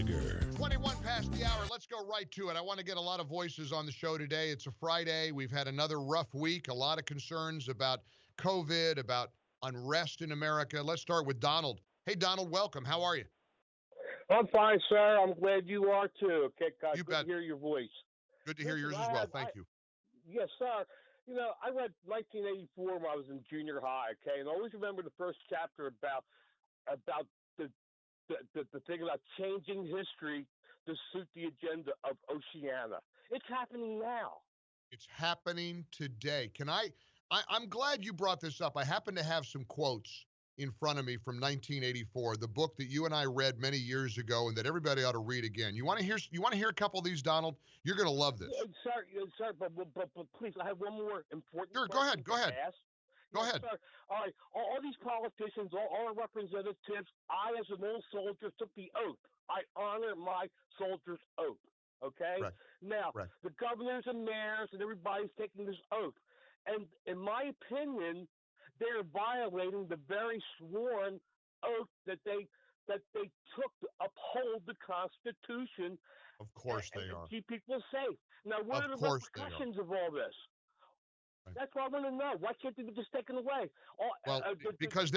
Gallagher. 21 past the hour. Let's go right to it. I want to get a lot of voices on the show today. It's a Friday. We've had another rough week. A lot of concerns about COVID, about unrest in America. Let's start with Donald. Hey, Donald, welcome. How are you? I'm fine, sir. I'm glad you are too. Okay, God, You good bet. to hear your voice. Good to hear Listen, yours as well. Thank you. Yes, sir. You know, I read 1984 when I was in junior high. Okay, and I always remember the first chapter about the thing about changing history to suit the agenda of Oceania. It's happening now. It's happening today. I'm glad you brought this up. I happen to have some quotes in front of me from 1984, the book that you and I read many years ago and that everybody ought to read again. You want to hear a couple of these, Donald? You're going to love this. Sir, but please, I have one more important Sure, question go ahead. to ask. Go Yes, ahead. sir. All right, all these politicians, all our representatives, I, as an old soldier, took the oath. I honor my soldier's oath, okay? Right. Now, Right. the governors and mayors and everybody's taking this oath. And in my opinion, they're violating the very sworn oath that they took to uphold the Constitution. Of course and they are. keep people safe. Now, what Of are the course they are. repercussions of all this? Right. That's what I want to know. Why can't they be just taken away? Well, because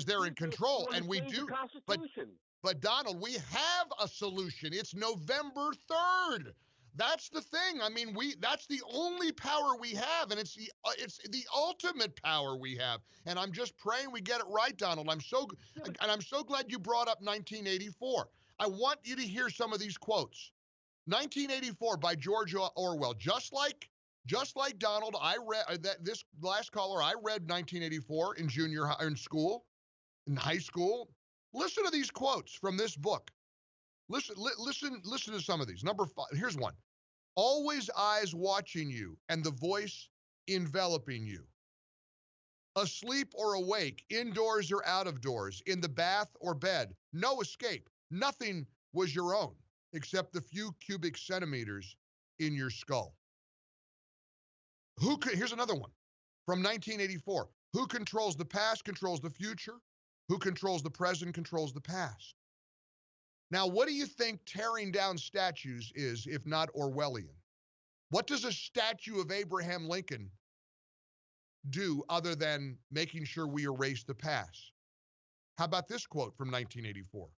they're in control, and we do. The Constitution. But Donald, we have a solution. It's November 3rd. That's the thing. I mean, that's the only power we have, and it's the ultimate power we have. And I'm just praying we get it right, Donald. I'm so glad you brought up 1984. I want you to hear some of these quotes. 1984 by George Orwell. Just like Donald, I read this last caller. I read 1984 in in high school. Listen to these quotes from this book. Listen to some of these. Number 5. Here's one. Always eyes watching you and the voice enveloping you. Asleep or awake, indoors or out of doors, in the bath or bed, no escape. Nothing was your own except the few cubic centimeters in your skull. Here's another one from 1984. Who controls the past controls the future. Who controls the present controls the past. Now, what do you think tearing down statues is, if not Orwellian? What does a statue of Abraham Lincoln do other than making sure we erase the past? How about this quote from 1984?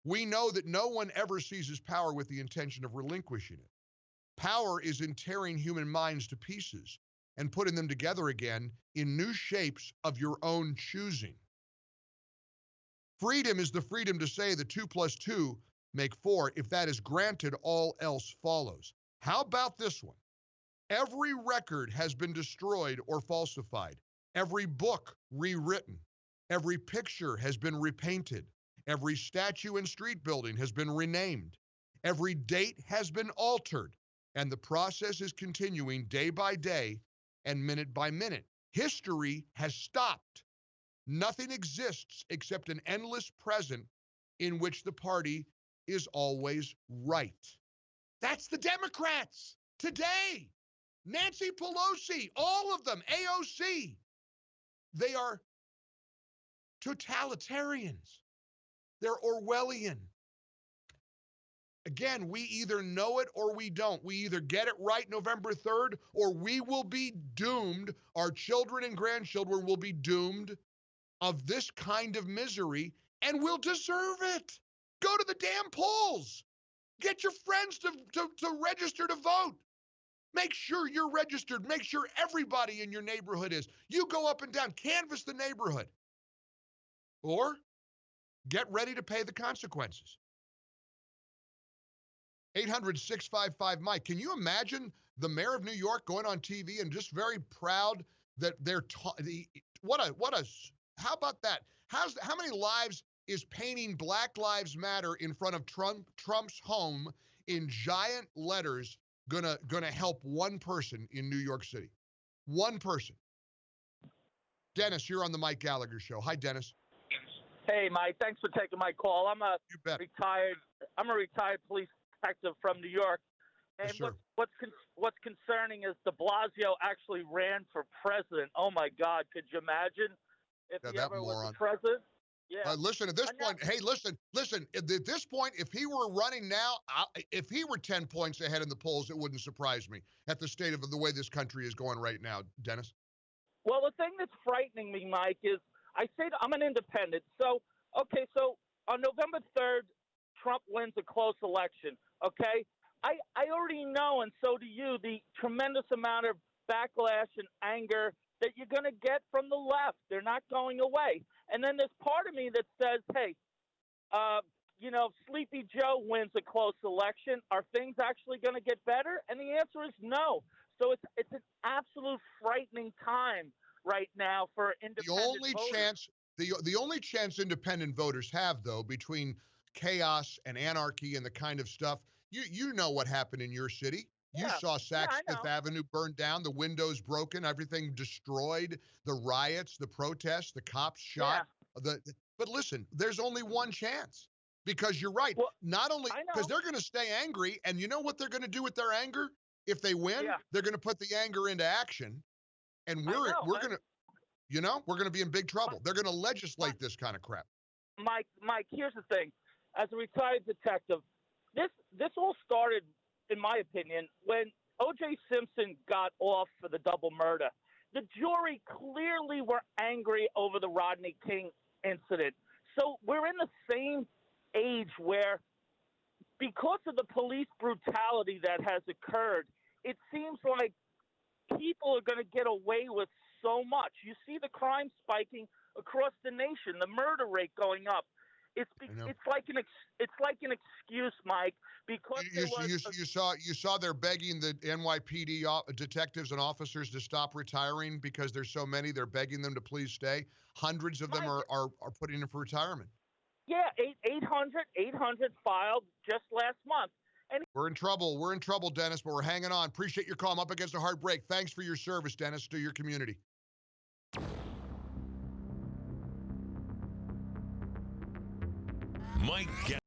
We know that no one ever seizes power with the intention of relinquishing it. Power is in tearing human minds to pieces and putting them together again in new shapes of your own choosing. Freedom is the freedom to say that 2 + 2 make 4. If that is granted, all else follows. How about this one? Every record has been destroyed or falsified. Every book rewritten. Every picture has been repainted. Every statue and street building has been renamed. Every date has been altered. And the process is continuing day by day and minute by minute. History has stopped. Nothing exists except an endless present in which the party is always right. That's the Democrats today. Nancy Pelosi, all of them, AOC. They are totalitarians. They're Orwellian. Again, we either know it or we don't. We either get it right November 3rd or we will be doomed. Our children and grandchildren will be doomed of this kind of misery, and we'll deserve it. Go to the damn polls. Get your friends to register to vote. Make sure you're registered. Make sure everybody in your neighborhood is. You go up and down, canvass the neighborhood. Or get ready to pay the consequences. 800-655-MIKE. Can you imagine the mayor of New York going on TV and just very proud that they're how about that? How many lives is painting Black Lives Matter in front of Trump's home in giant letters gonna help one person in New York City? One person. Dennis, you're on the Mike Gallagher Show. Hi, Dennis. Hey, Mike. Thanks for taking my call. I'm a You bet. retired police detective from New York. And Yes, sir. what's concerning is De Blasio actually ran for president. Oh my God! Could you imagine if Yeah, he that ever was moron. the president? Yeah. Listen, at this And now, point, hey, listen. At this point, if he were running now, if he were 10 points ahead in the polls, it wouldn't surprise me at the state of the way this country is going right now, Dennis. well, the thing that's frightening me, Mike, is I'm an independent. So, okay, so on November 3rd, Trump wins a close election. Okay, I already know, and so do you, the tremendous amount of backlash and anger that you're going to get from the left. They're not going away. And then there's part of me that says, hey, Sleepy Joe wins a close election. Are things actually going to get better? And the answer is no. So it's an absolute frightening time right now for The independent only voters. chance, the only chance independent voters have, though, between chaos and anarchy and the kind of stuff, you know what happened in your city. You Yeah, saw yeah, I Saks Fifth know. Avenue burned down, the windows broken, everything destroyed, the riots, the protests, the cops Yeah, shot. But listen, there's only one chance because you're right. well, Not only I because know. they're going to stay angry, and you know what they're going to do with their anger? If they win, Yeah, they're going to put the anger into action, and I we're know. we're going to we're going to be in big trouble. They're going to My, legislate this kind of crap. Mike, here's the thing. As a retired detective, this all started, in my opinion, when O.J. Simpson got off for the double murder. The jury clearly were angry over the Rodney King incident. So we're in the same age where, because of the police brutality that has occurred, it seems like people are going to get away with so much. You see the crime spiking across the nation, the murder rate going up. I know. It's like an excuse, Mike, because there was You saw they're begging the NYPD detectives and officers to stop retiring because there's so many. They're begging them to please stay. Hundreds of them Mike, are putting in for retirement. yeah, 800 filed just last month. And We're in trouble. We're in trouble, Dennis, but we're hanging on. Appreciate your call. I'm up against a hard break. Thanks for your service, Dennis, to your community. Mike